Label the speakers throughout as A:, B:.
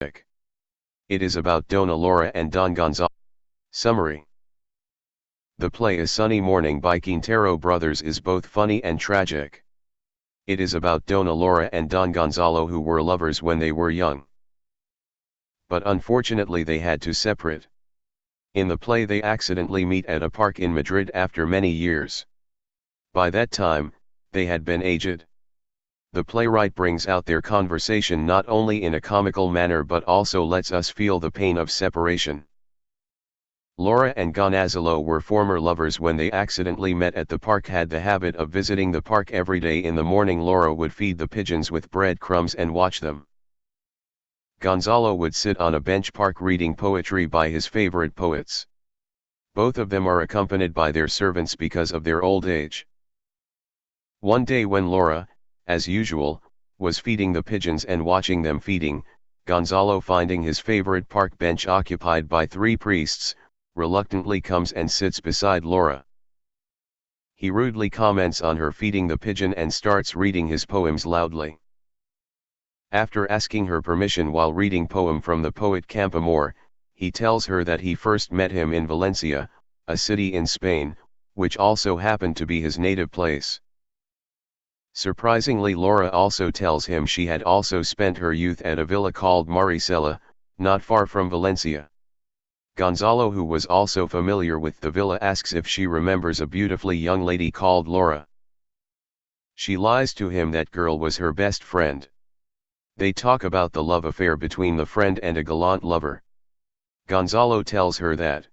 A: It is about Dona Laura and Don Gonzalo. Summary. The play A Sunny Morning by Quintero Brothers is both funny and tragic. It is about Dona Laura and Don Gonzalo, who were lovers when they were young. But unfortunately they had to separate. In the play they accidentally meet at a park in Madrid after many years. By that time, they had been aged. The playwright brings out their conversation not only in a comical manner but also lets us feel the pain of separation. Laura and Gonzalo were former lovers when they accidentally met at the park. Had the habit of visiting the park every day. In the morning Laura would feed the pigeons with breadcrumbs and watch them. Gonzalo would sit on a bench park reading poetry by his favorite poets. Both of them are accompanied by their servants because of their old age. One day when Laura, as usual, was feeding the pigeons and watching them feeding, Gonzalo, finding his favorite park bench occupied by 3 priests, reluctantly comes and sits beside Laura. He rudely comments on her feeding the pigeon and starts reading his poems loudly. After asking her permission while reading poem from the poet Campoamor, he tells her that he first met him in Valencia, a city in Spain, which also happened to be his native place. Surprisingly, Laura also tells him she had also spent her youth at a villa called Maricela, not far from Valencia. Gonzalo, who was also familiar with the villa, asks if she remembers a beautifully young lady called Laura. She lies to him that girl was her best friend. They talk about the love affair between the friend and a gallant lover. Gonzalo tells her that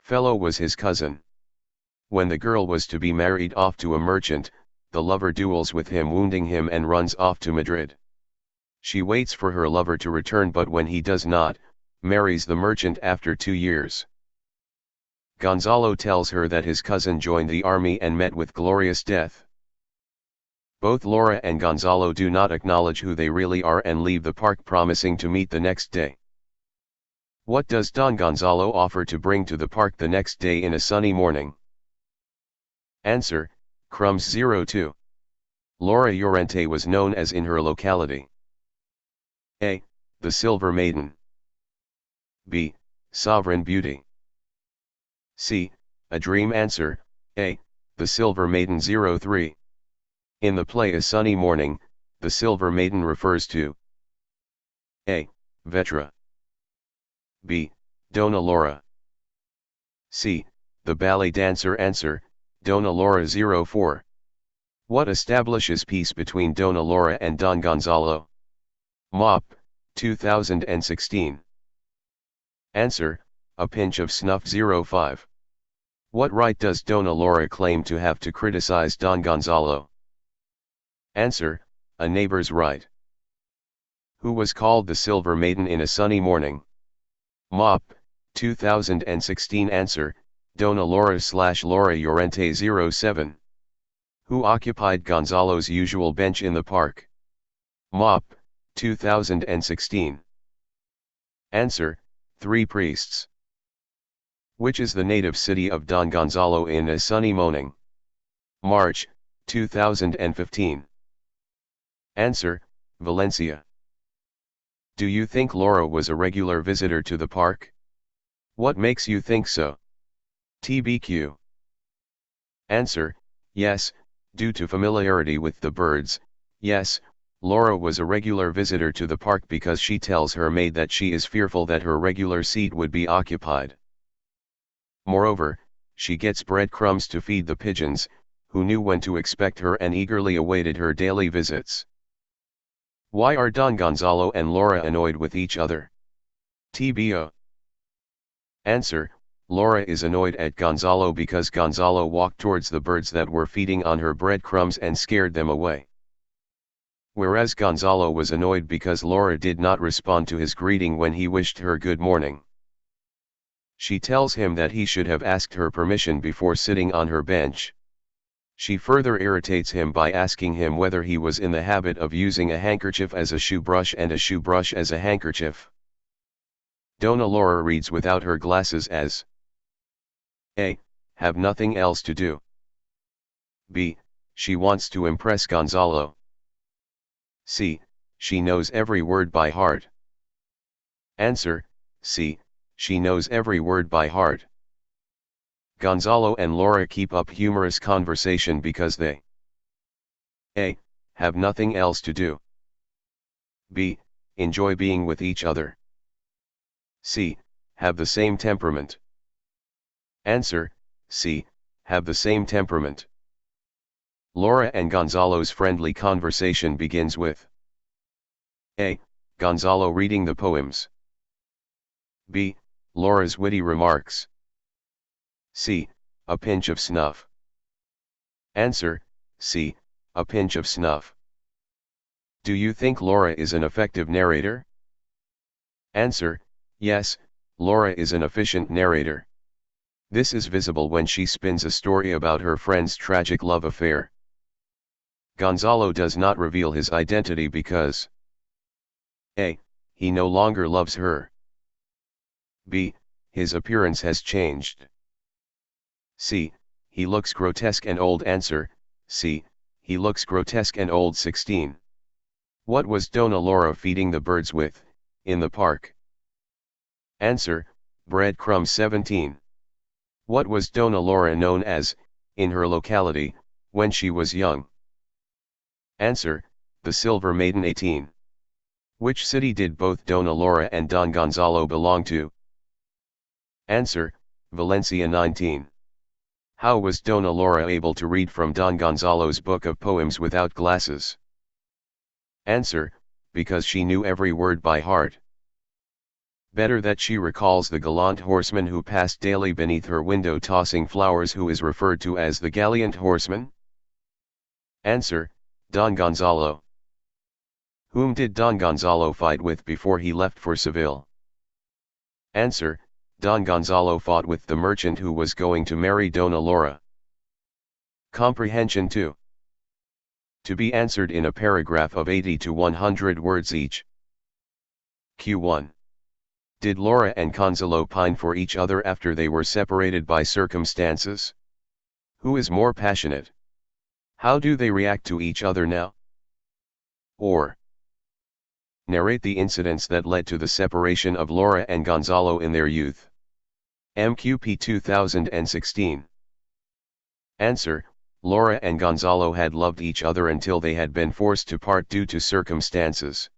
A: fellow was his cousin. When the girl was to be married off to a merchant, the lover duels with him, wounding him, and runs off to Madrid. She waits for her lover to return, but when he does not, marries the merchant after 2 years. Gonzalo tells her that his cousin joined the army and met with glorious death. Both Laura and Gonzalo do not acknowledge who they really are and leave the park, promising to meet the next day. What does Don Gonzalo offer to bring to the park the next day in a sunny morning? Answer: crumbs. 02. Laura Llorente was known as in her locality. A. The Silver Maiden. B. Sovereign Beauty. C. A Dream. Answer: A. The Silver Maiden. 03. In the play A Sunny Morning, the Silver Maiden refers to A. Vetra. B. Dona Laura. C. The ballet dancer. Answer: Dona Laura. 04. What establishes peace between Dona Laura and Don Gonzalo? MOP, 2016. Answer: a pinch of snuff. 05. What right does Dona Laura claim to have to criticize Don Gonzalo? Answer: a neighbor's right. Who was called the Silver Maiden in A Sunny Morning? MOP, 2016. Answer: Dona Laura/Laura Llorente. 07. Who occupied Gonzalo's usual bench in the park? MOP, 2016. Answer: 3 priests. Which is the native city of Don Gonzalo in A Sunny Morning? March, 2015. Answer: Valencia. Do you think Laura was a regular visitor to the park? What makes you think so? TBQ. Answer: yes, due to familiarity with the birds. Yes, Laura was a regular visitor to the park because she tells her maid that she is fearful that her regular seat would be occupied. Moreover, she gets breadcrumbs to feed the pigeons, who knew when to expect her and eagerly awaited her daily visits. Why are Don Gonzalo and Laura annoyed with each other? TBO. Answer: Laura is annoyed at Gonzalo because Gonzalo walked towards the birds that were feeding on her breadcrumbs and scared them away. Whereas Gonzalo was annoyed because Laura did not respond to his greeting when he wished her good morning. She tells him that he should have asked her permission before sitting on her bench. She further irritates him by asking him whether he was in the habit of using a handkerchief as a shoe brush and a shoe brush as a handkerchief. Dona Laura reads without her glasses as A. Have nothing else to do. B. She wants to impress Gonzalo. C. She knows every word by heart. Answer, C. She knows every word by heart. Gonzalo and Laura keep up humorous conversation because they A. Have nothing else to do. B. Enjoy being with each other. C. Have the same temperament. Answer, C. Have the same temperament. Laura and Gonzalo's friendly conversation begins with A. Gonzalo reading the poems. B. Laura's witty remarks. C. A pinch of snuff. Answer, C. A pinch of snuff. Do you think Laura is an effective narrator? Answer, yes, Laura is an efficient narrator. This is visible when she spins a story about her friend's tragic love affair. Gonzalo does not reveal his identity because A. He no longer loves her. B. His appearance has changed. C. He looks grotesque and old. Answer, C. He looks grotesque and old. 16. What was Dona Laura feeding the birds with, in the park? Answer, breadcrumbs. 17. What was Dona Laura known as, in her locality, when she was young? Answer, the Silver Maiden. 18. Which city did both Dona Laura and Don Gonzalo belong to? Answer, Valencia. 19. How was Dona Laura able to read from Don Gonzalo's book of poems without glasses? Answer, because she knew every word by heart. Better that she recalls the gallant horseman who passed daily beneath her window tossing flowers, who is referred to as the gallant horseman? Answer, Don Gonzalo. Whom did Don Gonzalo fight with before he left for Seville? Answer, Don Gonzalo fought with the merchant who was going to marry Dona Laura. Comprehension 2. To be answered in a paragraph of 80 to 100 words each. Q1. Did Laura and Gonzalo pine for each other after they were separated by circumstances? Who is more passionate? How do they react to each other now? Or narrate the incidents that led to the separation of Laura and Gonzalo in their youth. MQP 2016. Answer, Laura and Gonzalo had loved each other until they had been forced to part due to circumstances.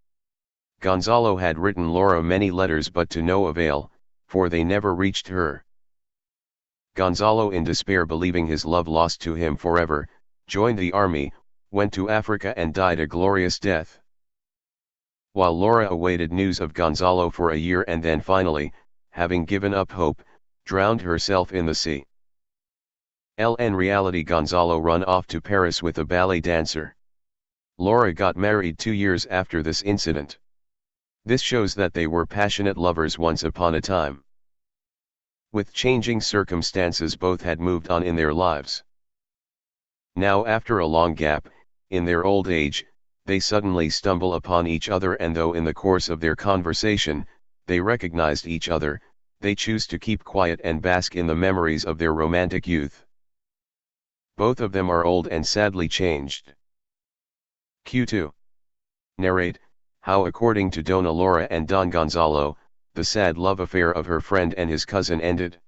A: Gonzalo had written Laura many letters but to no avail, for they never reached her. Gonzalo, in despair, believing his love lost to him forever, joined the army, went to Africa and died a glorious death. While Laura awaited news of Gonzalo for a year and then finally, having given up hope, drowned herself in the sea. In reality, Gonzalo ran off to Paris with a ballet dancer. Laura got married 2 years after this incident. This shows that they were passionate lovers once upon a time. With changing circumstances, both had moved on in their lives. Now, after a long gap, in their old age, they suddenly stumble upon each other, and though in the course of their conversation, they recognized each other, they choose to keep quiet and bask in the memories of their romantic youth. Both of them are old and sadly changed. Q2. Narrate how, according to Dona Laura and Don Gonzalo, the sad love affair of her friend and his cousin ended.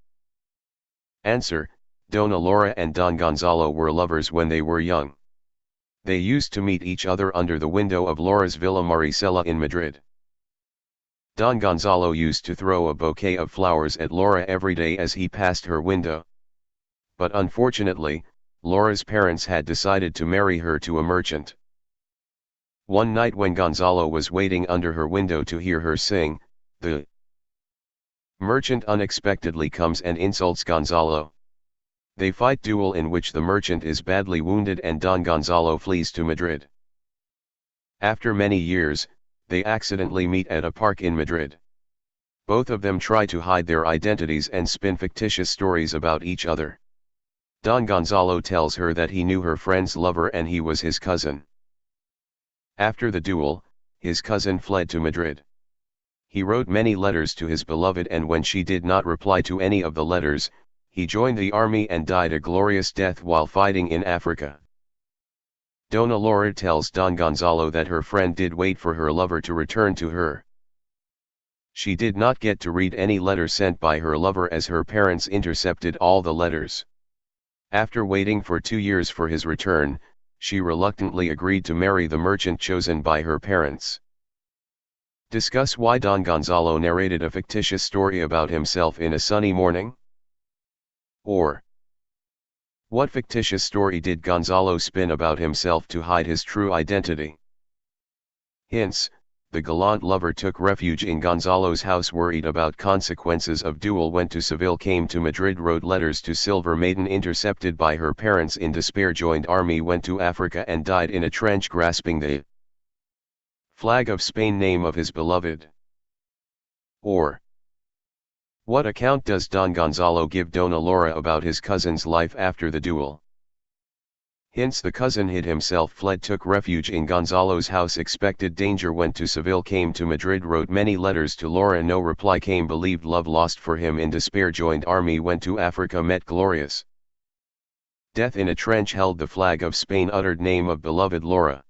A: Answer, Dona Laura and Don Gonzalo were lovers when they were young. They used to meet each other under the window of Laura's Villa Maricela in Madrid. Don Gonzalo used to throw a bouquet of flowers at Laura every day as he passed her window. But unfortunately, Laura's parents had decided to marry her to a merchant. One night when Gonzalo was waiting under her window to hear her sing, the merchant unexpectedly comes and insults Gonzalo. They fight duel in which the merchant is badly wounded and Don Gonzalo flees to Madrid. After many years, they accidentally meet at a park in Madrid. Both of them try to hide their identities and spin fictitious stories about each other. Don Gonzalo tells her that he knew her friend's lover and he was his cousin. After the duel, his cousin fled to Madrid. He wrote many letters to his beloved, and when she did not reply to any of the letters, he joined the army and died a glorious death while fighting in Africa. Dona Laura tells Don Gonzalo that her friend did wait for her lover to return to her. She did not get to read any letter sent by her lover as her parents intercepted all the letters. After waiting for 2 years for his return, she reluctantly agreed to marry the merchant chosen by her parents. Discuss why Don Gonzalo narrated a fictitious story about himself in a sunny morning. Or, what fictitious story did Gonzalo spin about himself to hide his true identity? Hints: the gallant lover took refuge in Gonzalo's house, worried about consequences of duel, went to Seville, came to Madrid, wrote letters to Silver Maiden, intercepted by her parents in despair, joined army, went to Africa and died in a trench grasping the flag of Spain, name of his beloved. Or, what account does Don Gonzalo give Dona Laura about his cousin's life after the duel? Hints: the cousin hid himself, fled, took refuge in Gonzalo's house, expected danger, went to Seville, came to Madrid, wrote many letters to Laura, no reply came, believed love lost for him, in despair joined army, went to Africa, met glorious death in a trench, held the flag of Spain, uttered name of beloved Laura.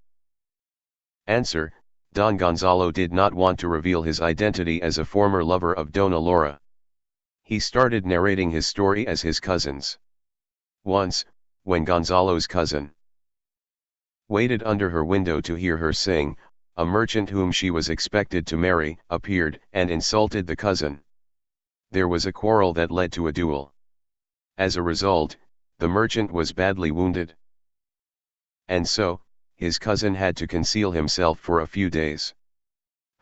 A: Answer: Don Gonzalo did not want to reveal his identity as a former lover of Dona Laura. He started narrating his story as his cousin's. Once, when Gonzalo's cousin waited under her window to hear her sing, a merchant whom she was expected to marry appeared and insulted the cousin. There was a quarrel that led to a duel. As a result, the merchant was badly wounded. And so, his cousin had to conceal himself for a few days.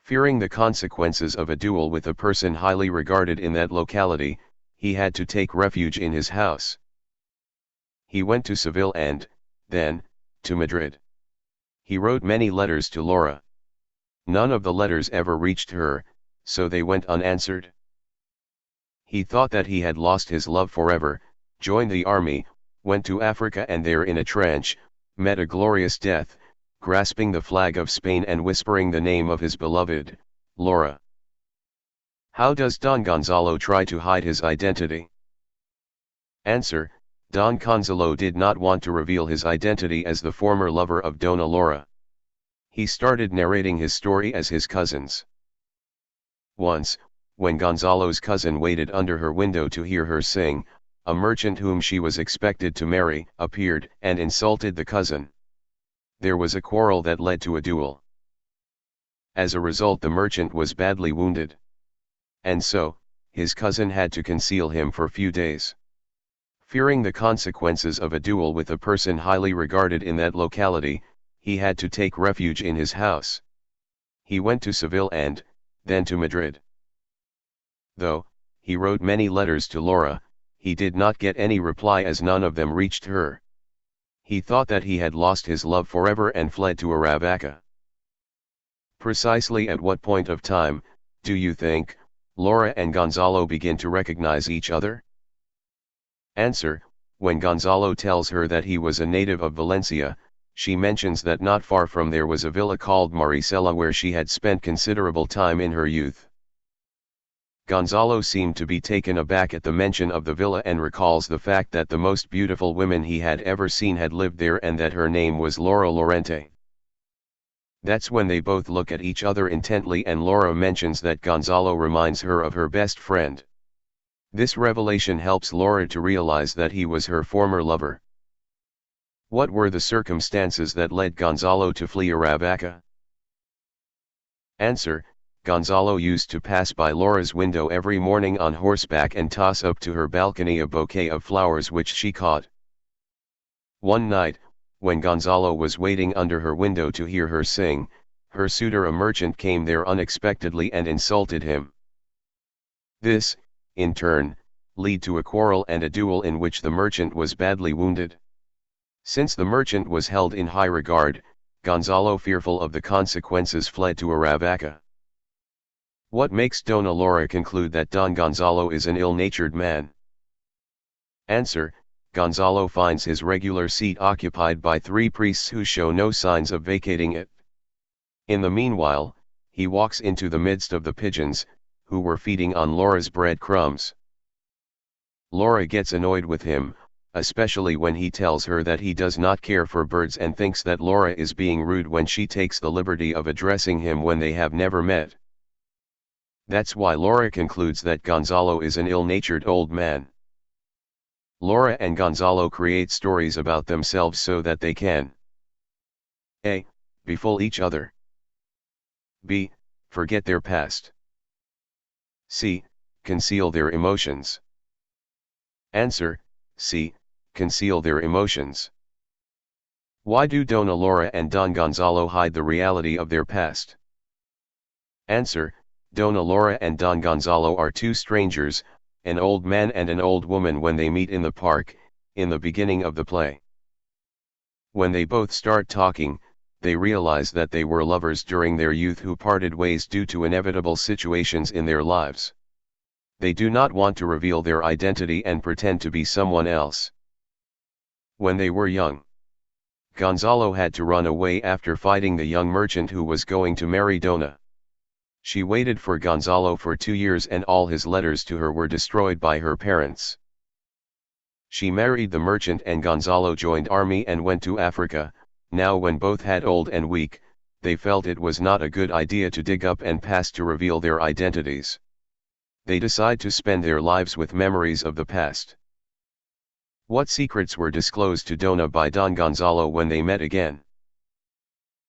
A: Fearing the consequences of a duel with a person highly regarded in that locality, he had to take refuge in his house. He went to Seville and, then, to Madrid. He wrote many letters to Laura. None of the letters ever reached her, so they went unanswered. He thought that he had lost his love forever, joined the army, went to Africa, and there in a trench, met a glorious death, grasping the flag of Spain and whispering the name of his beloved, Laura. How does Don Gonzalo try to hide his identity? Answer: Don Gonzalo did not want to reveal his identity as the former lover of Dona Laura. He started narrating his story as his cousin's. Once, when Gonzalo's cousin waited under her window to hear her sing, a merchant whom she was expected to marry appeared and insulted the cousin. There was a quarrel that led to a duel. As a result, the merchant was badly wounded. And so, his cousin had to conceal him for a few days. Fearing the consequences of a duel with a person highly regarded in that locality, he had to take refuge in his house. He went to Seville and, then to Madrid. Though he wrote many letters to Laura, he did not get any reply, as none of them reached her. He thought that he had lost his love forever and fled to Aravaca. Precisely at what point of time, do you think, Laura and Gonzalo begin to recognize each other? Answer: when Gonzalo tells her that he was a native of Valencia, she mentions that not far from there was a villa called Maricela where she had spent considerable time in her youth. Gonzalo seemed to be taken aback at the mention of the villa and recalls the fact that the most beautiful woman he had ever seen had lived there and that her name was Laura Lorente. That's when they both look at each other intently and Laura mentions that Gonzalo reminds her of her best friend. This revelation helps Laura to realize that he was her former lover. What were the circumstances that led Gonzalo to flee Aravaca? Answer: Gonzalo used to pass by Laura's window every morning on horseback and toss up to her balcony a bouquet of flowers which she caught. One night, when Gonzalo was waiting under her window to hear her sing, her suitor, a merchant, came there unexpectedly and insulted him. This, in turn, led to a quarrel and a duel in which the merchant was badly wounded. Since the merchant was held in high regard, Gonzalo, fearful of the consequences, fled to Aravaca. What makes Dona Laura conclude that Don Gonzalo is an ill-natured man? Answer: Gonzalo finds his regular seat occupied by 3 priests who show no signs of vacating it. In the meanwhile, he walks into the midst of the pigeons, who were feeding on Laura's bread crumbs. Laura gets annoyed with him, especially when he tells her that he does not care for birds and thinks that Laura is being rude when she takes the liberty of addressing him when they have never met. That's why Laura concludes that Gonzalo is an ill-natured old man. Laura and Gonzalo create stories about themselves so that they can A. Befool each other. B. Forget their past. C. Conceal their emotions. Answer: C. Conceal their emotions. Why do Dona Laura and Don Gonzalo hide the reality of their past? Answer: Dona Laura and Don Gonzalo are two strangers, an old man and an old woman, when they meet in the park, in the beginning of the play. When they both start talking, they realize that they were lovers during their youth who parted ways due to inevitable situations in their lives. They do not want to reveal their identity and pretend to be someone else. When they were young, Gonzalo had to run away after fighting the young merchant who was going to marry Dona. She waited for Gonzalo for 2 years and all his letters to her were destroyed by her parents. She married the merchant and Gonzalo joined army and went to Africa. Now when both had old and weak, they felt it was not a good idea to dig up and past to reveal their identities. They decide to spend their lives with memories of the past. What secrets were disclosed to Dona by Don Gonzalo when they met again?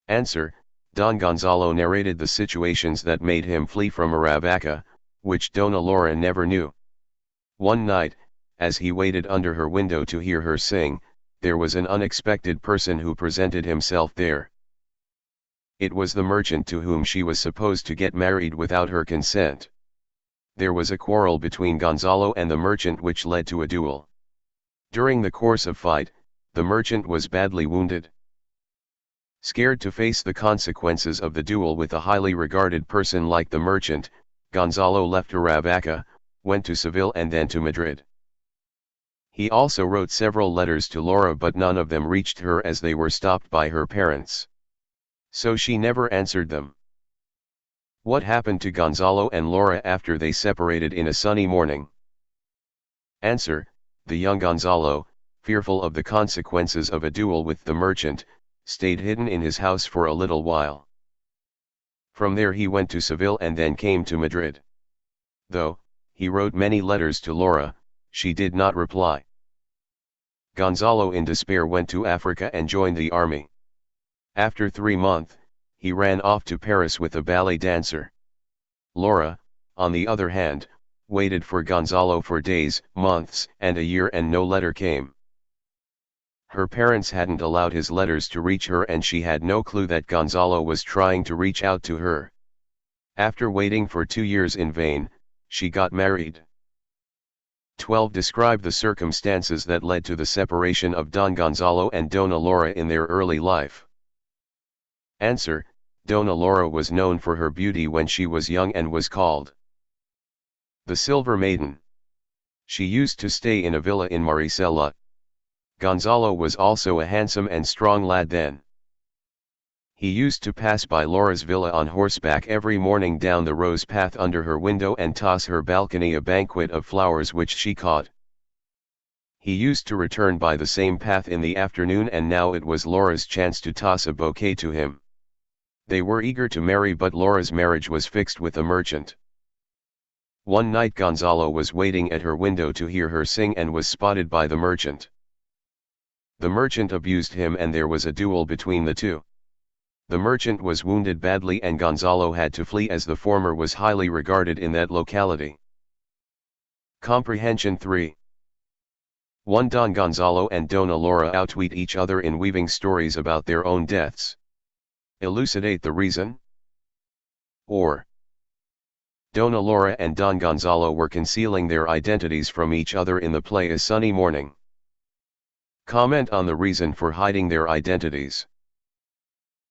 A: Answer: Don Gonzalo narrated the situations that made him flee from Aravaca, which Dona Laura never knew. One night, as he waited under her window to hear her sing, there was an unexpected person who presented himself there. It was the merchant to whom she was supposed to get married without her consent. There was a quarrel between Gonzalo and the merchant which led to a duel. During the course of fight, the merchant was badly wounded. Scared to face the consequences of the duel with a highly regarded person like the merchant, Gonzalo left Aravaca, went to Seville and then to Madrid. He also wrote several letters to Laura, but none of them reached her as they were stopped by her parents. So she never answered them. What happened to Gonzalo and Laura after they separated in a sunny morning? Answer: the young Gonzalo, fearful of the consequences of a duel with the merchant, stayed hidden in his house for a little while. From there he went to Seville and then came to Madrid. Though he wrote many letters to Laura, she did not reply. Gonzalo in despair went to Africa and joined the army. After 3 months, he ran off to Paris with a ballet dancer. Laura, on the other hand, waited for Gonzalo for days, months, and a year and no letter came. Her parents hadn't allowed his letters to reach her and she had no clue that Gonzalo was trying to reach out to her. After waiting for 2 years in vain, she got married. 12. Describe the circumstances that led to the separation of Don Gonzalo and Dona Laura in their early life. Answer: Dona Laura was known for her beauty when she was young and was called the Silver Maiden. She used to stay in a villa in Maricela. Gonzalo was also a handsome and strong lad then. He used to pass by Laura's villa on horseback every morning down the rose path under her window and toss her balcony a banquet of flowers which she caught. He used to return by the same path in the afternoon and now it was Laura's chance to toss a bouquet to him. They were eager to marry but Laura's marriage was fixed with a merchant. One night Gonzalo was waiting at her window to hear her sing and was spotted by the merchant. The merchant abused him and there was a duel between the two. The merchant was wounded badly and Gonzalo had to flee as the former was highly regarded in that locality. Comprehension 3. 1. Don Gonzalo and Dona Laura outwit each other in weaving stories about their own deaths. Elucidate the reason. Or Dona Laura and Don Gonzalo were concealing their identities from each other in the play A Sunny Morning. Comment on the reason for hiding their identities.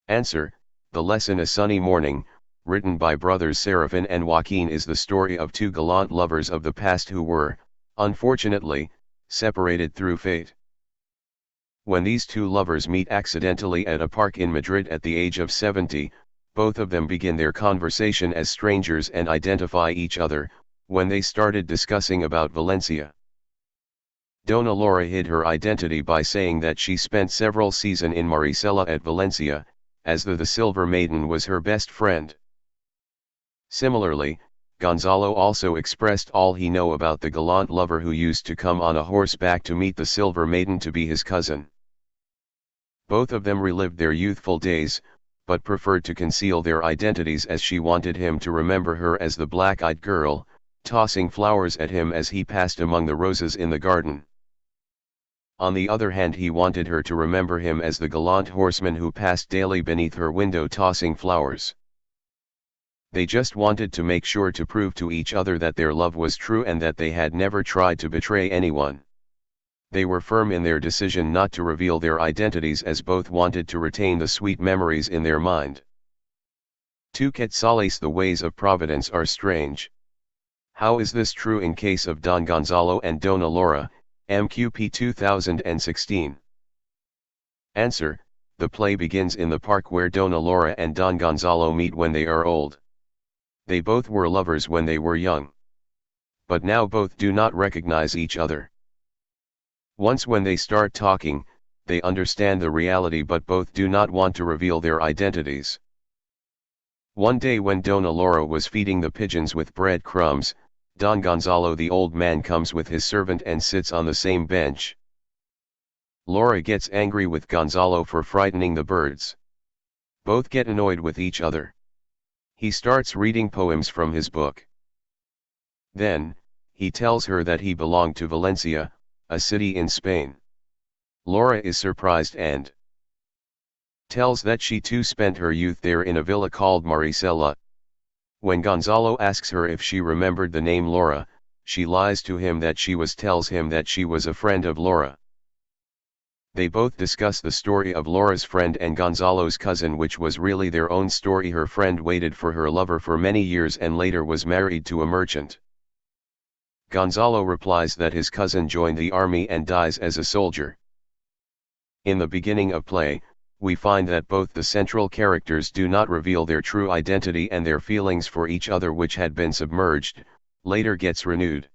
A: Answer: the lesson A Sunny Morning, written by brothers Serafin and Joaquin, is the story of two gallant lovers of the past who were, unfortunately, separated through fate. When these two lovers meet accidentally at a park in Madrid at the age of 70, both of them begin their conversation as strangers and identify each other, when they started discussing about Valencia. Dona Laura hid her identity by saying that she spent several seasons in Maricela at Valencia, as the Silver Maiden was her best friend. Similarly, Gonzalo also expressed all he know about the gallant lover who used to come on a horseback to meet the silver maiden to be his cousin. Both of them relived their youthful days, but preferred to conceal their identities as she wanted him to remember her as the black-eyed girl, tossing flowers at him as he passed among the roses in the garden. On the other hand, he wanted her to remember him as the gallant horseman who passed daily beneath her window tossing flowers. They just wanted to make sure to prove to each other that their love was true and that they had never tried to betray anyone. They were firm in their decision not to reveal their identities as both wanted to retain the sweet memories in their mind. 2 Quetzales. The ways of Providence are strange. How is this true in case of Don Gonzalo and Dona Laura, MQP 2016? Answer: the play begins in the park where Dona Laura and Don Gonzalo meet when they are old. They both were lovers when they were young. But now both do not recognize each other. Once when they start talking, they understand the reality but both do not want to reveal their identities. One day when Dona Laura was feeding the pigeons with bread crumbs, Don Gonzalo the old man comes with his servant and sits on the same bench. Laura gets angry with Gonzalo for frightening the birds. Both get annoyed with each other. He starts reading poems from his book. Then, he tells her that he belonged to Valencia, a city in Spain. Laura is surprised and tells that she too spent her youth there in a villa called Maricela. When Gonzalo asks her if she remembered the name Laura, she lies to him that she tells him that she was a friend of Laura. They both discuss the story of Laura's friend and Gonzalo's cousin, which was really their own story. Her friend waited for her lover for many years and later was married to a merchant. Gonzalo replies that his cousin joined the army and dies as a soldier. In the beginning of play, we find that both the central characters do not reveal their true identity and their feelings for each other, which had been submerged, later gets renewed.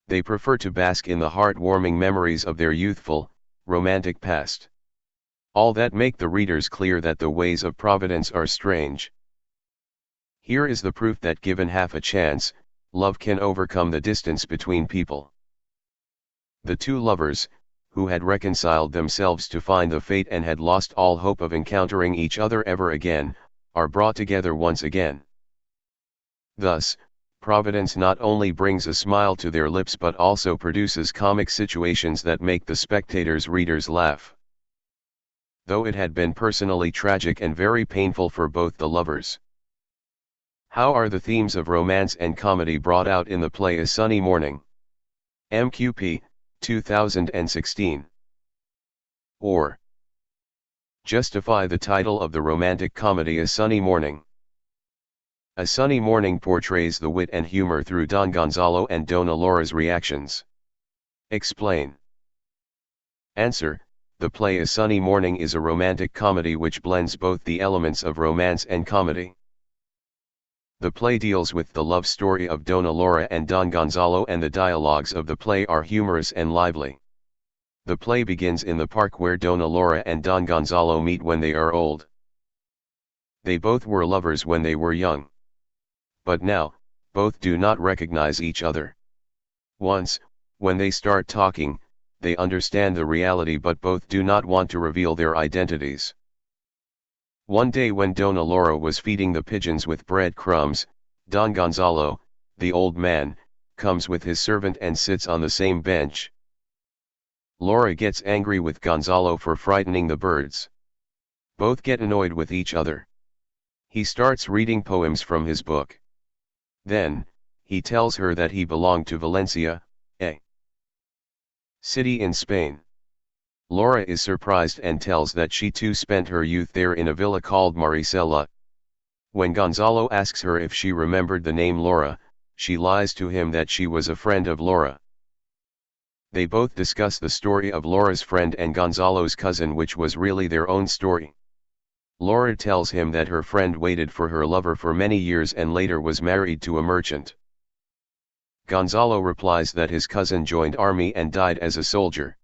A: They prefer to bask in the heartwarming memories of their youthful, romantic past. All that make the readers clear that the ways of Providence are strange. Here is the proof that given half a chance, love can overcome the distance between people. The 2 lovers, who had reconciled themselves to find the fate and had lost all hope of encountering each other ever again, are brought together once again. Thus, Providence not only brings a smile to their lips but also produces comic situations that make the spectators' readers laugh. Though it had been personally tragic and very painful for both the lovers. How are the themes of romance and comedy brought out in the play A Sunny Morning? MQP, 2016. Or justify the title of the romantic comedy A Sunny Morning. A Sunny Morning portrays the wit and humor through Don Gonzalo and Dona Laura's reactions. Explain. Answer: the play A Sunny Morning is a romantic comedy which blends both the elements of romance and comedy. The play deals with the love story of Dona Laura and Don Gonzalo, and the dialogues of the play are humorous and lively. The play begins in the park where Dona Laura and Don Gonzalo meet when they are old. They both were lovers when they were young. But now, both do not recognize each other. Once, when they start talking, they understand the reality but both do not want to reveal their identities. One day when Dona Laura was feeding the pigeons with bread crumbs, Don Gonzalo, the old man, comes with his servant and sits on the same bench. Laura gets angry with Gonzalo for frightening the birds. Both get annoyed with each other. He starts reading poems from his book. Then, he tells her that he belonged to Valencia, a city in Spain. Laura is surprised and tells that she too spent her youth there in a villa called Maricela. When Gonzalo asks her if she remembered the name Laura, she lies to him that she was a friend of Laura. They both discuss the story of Laura's friend and Gonzalo's cousin, which was really their own story. Laura tells him that her friend waited for her lover for many years and later was married to a merchant. Gonzalo replies that his cousin joined army and died as a soldier.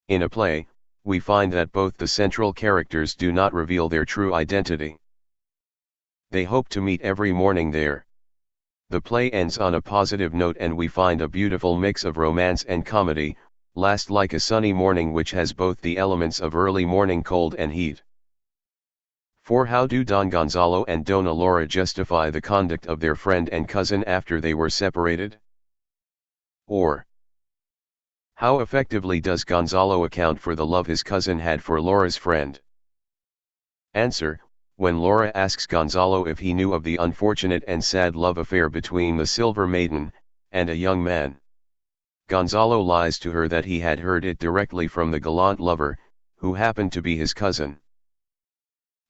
A: In a play, we find that both the central characters do not reveal their true identity. They hope to meet every morning there. The play ends on a positive note and we find a beautiful mix of romance and comedy, last like a sunny morning which has both the elements of early morning cold and heat. 4. How do Don Gonzalo and Dona Laura justify the conduct of their friend and cousin after they were separated? Or, how effectively does Gonzalo account for the love his cousin had for Laura's friend? Answer: when Laura asks Gonzalo if he knew of the unfortunate and sad love affair between the Silver Maiden and a young man, Gonzalo lies to her that he had heard it directly from the gallant lover, who happened to be his cousin.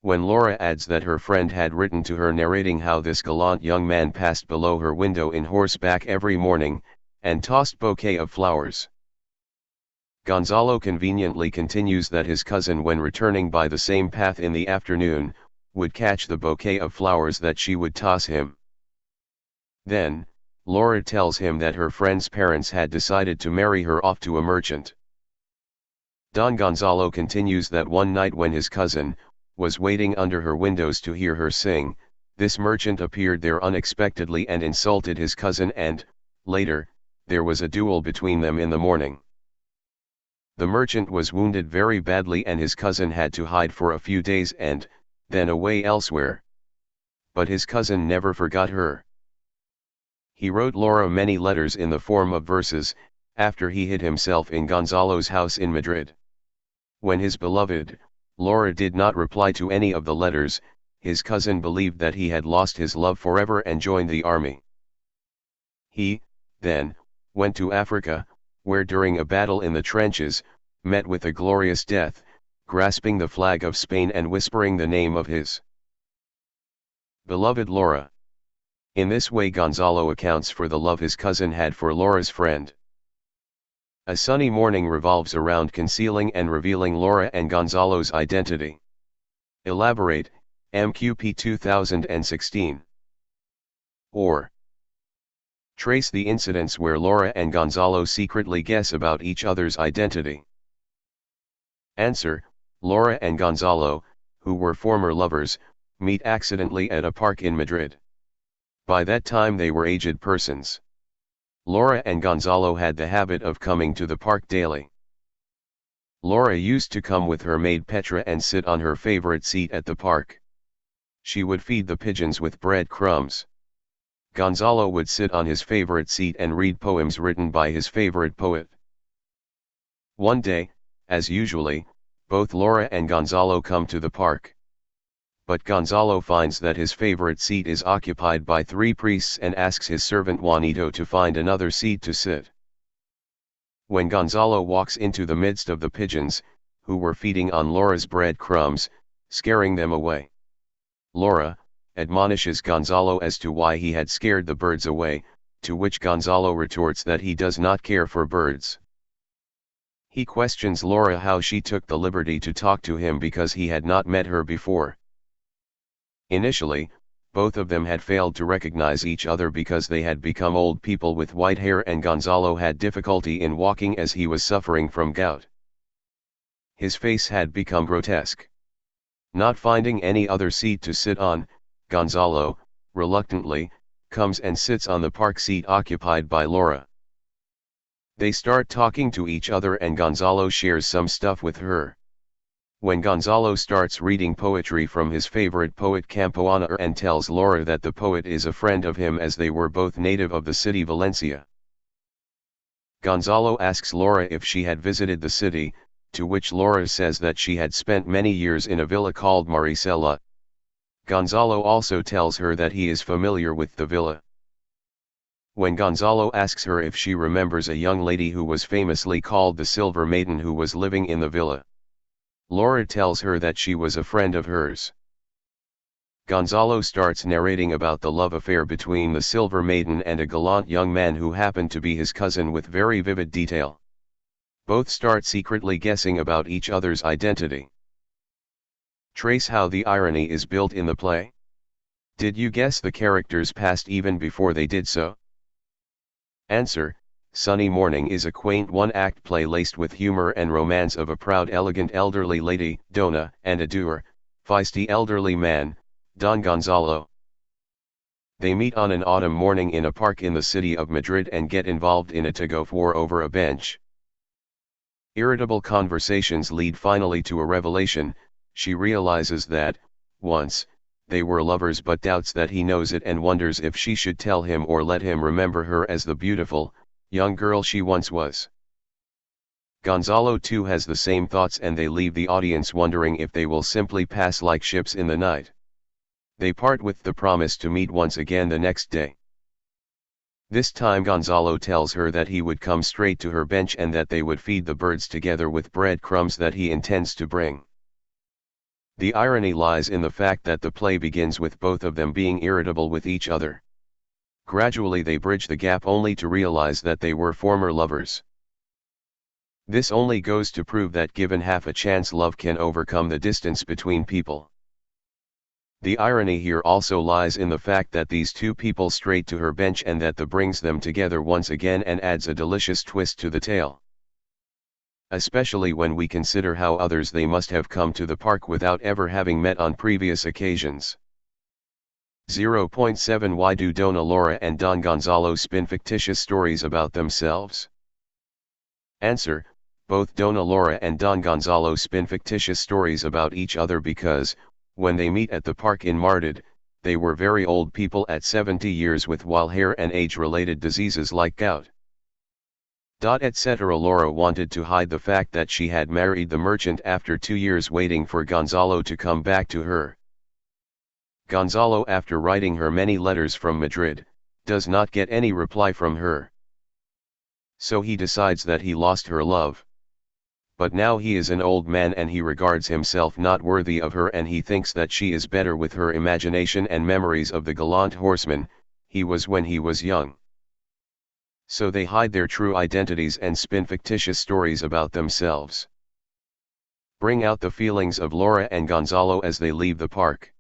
A: When Laura adds that her friend had written to her narrating how this gallant young man passed below her window in horseback every morning, and tossed bouquet of flowers, Gonzalo conveniently continues that his cousin, when returning by the same path in the afternoon, would catch the bouquet of flowers that she would toss him. Then, Laura tells him that her friend's parents had decided to marry her off to a merchant. Don Gonzalo continues that one night when his cousin was waiting under her windows to hear her sing, this merchant appeared there unexpectedly and insulted his cousin, and, later, there was a duel between them in the morning. The merchant was wounded very badly and his cousin had to hide for a few days and, then away elsewhere. But his cousin never forgot her. He wrote Laura many letters in the form of verses, after he hid himself in Gonzalo's house in Madrid. When his beloved, Laura, did not reply to any of the letters, his cousin believed that he had lost his love forever and joined the army. He, then, went to Africa, where during a battle in the trenches, met with a glorious death, grasping the flag of Spain and whispering the name of his beloved Laura. In this way Gonzalo accounts for the love his cousin had for Laura's friend. A sunny morning revolves around concealing and revealing Laura and Gonzalo's identity. Elaborate, MQP 2016. Or, trace the incidents where Laura and Gonzalo secretly guess about each other's identity. Answer: Laura and Gonzalo, who were former lovers, meet accidentally at a park in Madrid. By that time they were aged persons. Laura and Gonzalo had the habit of coming to the park daily. Laura used to come with her maid Petra and sit on her favorite seat at the park. She would feed the pigeons with bread crumbs. Gonzalo would sit on his favorite seat and read poems written by his favorite poet. One day, as usually, both Laura and Gonzalo come to the park. But Gonzalo finds that his favorite seat is occupied by 3 priests and asks his servant Juanito to find another seat to sit. When Gonzalo walks into the midst of the pigeons, who were feeding on Laura's bread crumbs, scaring them away, Laura admonishes Gonzalo as to why he had scared the birds away, to which Gonzalo retorts that he does not care for birds. He questions Laura how she took the liberty to talk to him because he had not met her before. Initially, both of them had failed to recognize each other because they had become old people with white hair and Gonzalo had difficulty in walking as he was suffering from gout. His face had become grotesque. Not finding any other seat to sit on, Gonzalo, reluctantly, comes and sits on the park seat occupied by Laura. They start talking to each other and Gonzalo shares some stuff with her. When Gonzalo starts reading poetry from his favorite poet Campoana and tells Laura that the poet is a friend of him as they were both native of the city Valencia. Gonzalo asks Laura if she had visited the city, to which Laura says that she had spent many years in a villa called Maricela. Gonzalo also tells her that he is familiar with the villa. When Gonzalo asks her if she remembers a young lady who was famously called the Silver Maiden who was living in the villa, Laura tells her that she was a friend of hers. Gonzalo starts narrating about the love affair between the Silver Maiden and a gallant young man who happened to be his cousin with very vivid detail. Both start secretly guessing about each other's identity. Trace how the irony is built in the play. Did you guess the characters' past even before they did so? Answer: Sunny Morning is a quaint one-act play laced with humor and romance of a proud elegant elderly lady, Dona, and a dour, feisty elderly man, Don Gonzalo. They meet on an autumn morning in a park in the city of Madrid and get involved in a tug-of-war over a bench. Irritable conversations lead finally to a revelation. She realizes that, once, they were lovers but doubts that he knows it and wonders if she should tell him or let him remember her as the beautiful, young girl she once was. Gonzalo too has the same thoughts and they leave the audience wondering if they will simply pass like ships in the night. They part with the promise to meet once again the next day. This time Gonzalo tells her that he would come straight to her bench and that they would feed the birds together with breadcrumbs that he intends to bring. The irony lies in the fact that the play begins with both of them being irritable with each other. Gradually they bridge the gap only to realize that they were former lovers. This only goes to prove that given half a chance, love can overcome the distance between people. The irony here also lies in the fact that these two people straight to her bench and that brings them together once again and adds a delicious twist to the tale. Especially when we consider how others they must have come to the park without ever having met on previous occasions. 0.7 Why do Dona Laura and Don Gonzalo spin fictitious stories about themselves? Answer: both Dona Laura and Don Gonzalo spin fictitious stories about each other because, when they meet at the park in Madrid, they were very old people at 70 years with wild hair and age-related diseases like gout. Etc. Laura wanted to hide the fact that she had married the merchant after 2 years waiting for Gonzalo to come back to her. Gonzalo, after writing her many letters from Madrid, does not get any reply from her. So he decides that he lost her love. But now he is an old man and he regards himself not worthy of her and he thinks that she is better with her imagination and memories of the gallant horseman he was when he was young. So they hide their true identities and spin fictitious stories about themselves. Bring out the feelings of Laura and Gonzalo as they leave the park.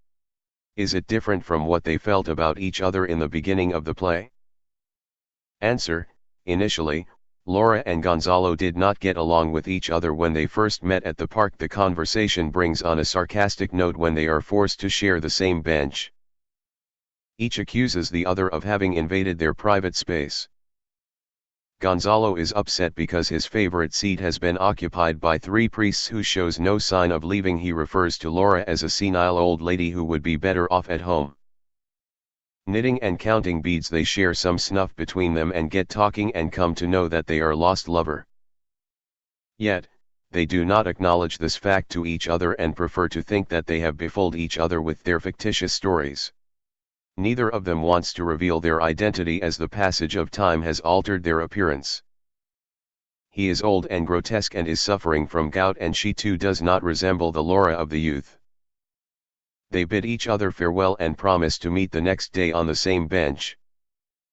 A: Is it different from what they felt about each other in the beginning of the play? Answer: initially, Laura and Gonzalo did not get along with each other when they first met at the park. The conversation brings on a sarcastic note when they are forced to share the same bench. Each accuses the other of having invaded their private space. Gonzalo is upset because his favorite seat has been occupied by 3 priests who shows no sign of leaving. He refers to Laura as a senile old lady who would be better off at home. Knitting and counting beads, they share some snuff between them and get talking and come to know that they are lost lover. Yet, they do not acknowledge this fact to each other and prefer to think that they have befooled each other with their fictitious stories. Neither of them wants to reveal their identity as the passage of time has altered their appearance. He is old and grotesque and is suffering from gout, and she too does not resemble the Laura of the youth. They bid each other farewell and promise to meet the next day on the same bench.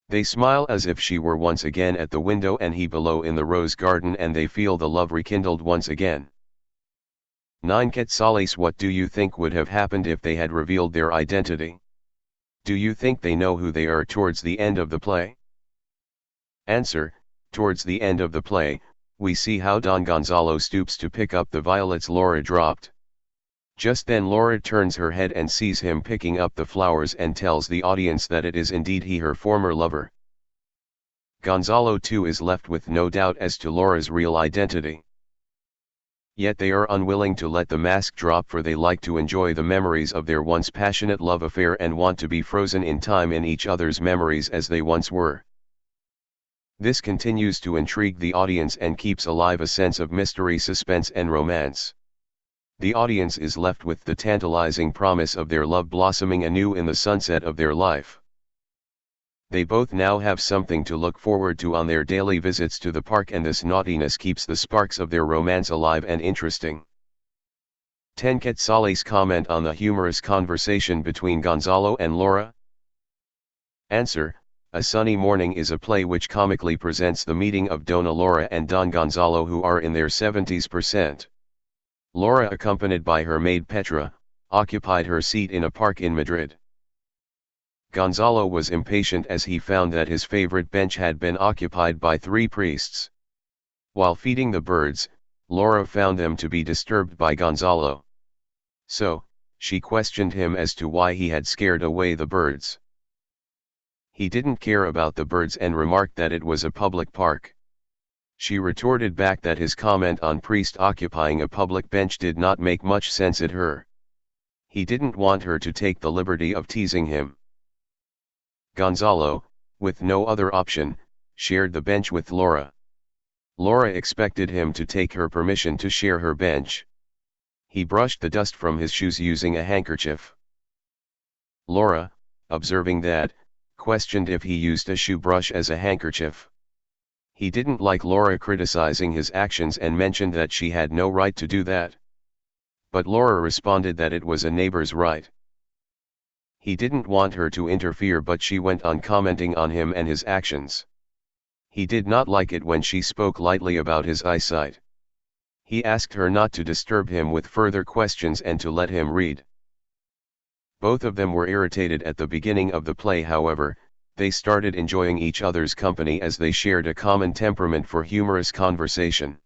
A: They smile as if she were once again at the window and he below in the rose garden, and they feel the love rekindled once again. 9 Quetzales. What do you think would have happened if they had revealed their identity? Do you think they know who they are towards the end of the play? Answer: towards the end of the play, we see how Don Gonzalo stoops to pick up the violets Laura dropped. Just then Laura turns her head and sees him picking up the flowers and tells the audience that it is indeed he, her former lover. Gonzalo too is left with no doubt as to Laura's real identity. Yet they are unwilling to let the mask drop, for they like to enjoy the memories of their once passionate love affair and want to be frozen in time in each other's memories as they once were. This continues to intrigue the audience and keeps alive a sense of mystery, suspense and romance. The audience is left with the tantalizing promise of their love blossoming anew in the sunset of their life. They both now have something to look forward to on their daily visits to the park, and this naughtiness keeps the sparks of their romance alive and interesting. 10 Quetzales. Comment on the humorous conversation between Gonzalo and Laura. Answer: A Sunny Morning is a play which comically presents the meeting of Dona Laura and Don Gonzalo, who are in their 70s. Laura, accompanied by her maid Petra, occupied her seat in a park in Madrid. Gonzalo was impatient as he found that his favorite bench had been occupied by 3 priests. While feeding the birds, Laura found them to be disturbed by Gonzalo. So, she questioned him as to why he had scared away the birds. He didn't care about the birds and remarked that it was a public park. She retorted back that his comment on priest occupying a public bench did not make much sense at her. He didn't want her to take the liberty of teasing him. Gonzalo, with no other option, shared the bench with Laura. Laura expected him to take her permission to share her bench. He brushed the dust from his shoes using a handkerchief. Laura, observing that, questioned if he used a shoe brush as a handkerchief. He didn't like Laura criticizing his actions and mentioned that she had no right to do that. But Laura responded that it was a neighbor's right. He didn't want her to interfere, but she went on commenting on him and his actions. He did not like it when she spoke lightly about his eyesight. He asked her not to disturb him with further questions and to let him read. Both of them were irritated at the beginning of the play. However, they started enjoying each other's company as they shared a common temperament for humorous conversation.